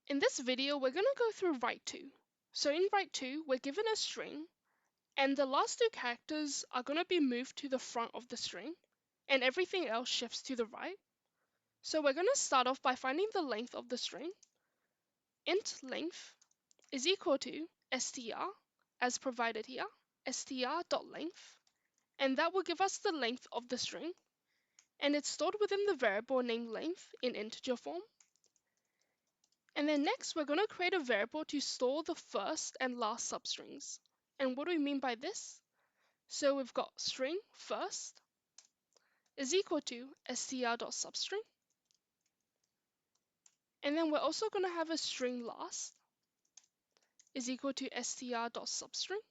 In this video, we're going to go through right2. So in right2, we're given a string, and the last two characters are going to be moved to the front of the string, and everything else shifts to the right. So we're going to start off by finding the length of the string. Int length is equal to str, as provided here, str.length, and that will give us the length of the string, and it's stored within the variable named length in integer form. And then next, we're going to create a variable to store the first and last substrings. And what do we mean by this? So we've got string first is equal to str.substring. And then we're also going to have a string last is equal to str.substring.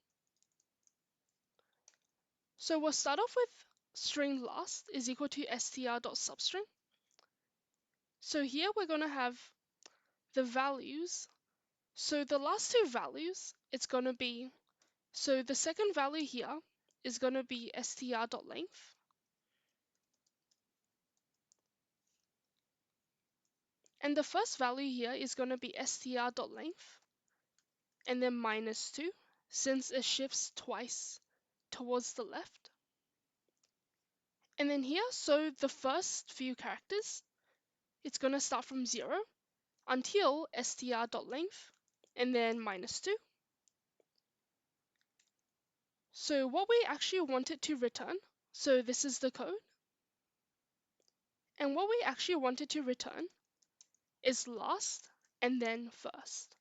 So we'll start off with string last is equal to str.substring. So here we're going to have the values. So the last two values, it's going to be, so the second value here is going to be str.length. And the first value here is going to be str.length and then -2, since it shifts twice towards the left. And then here, so the first few characters, it's going to start from 0 until str.length and then -2. So what we actually want it to return, so this is the code, and what we actually wanted to return is last and then first.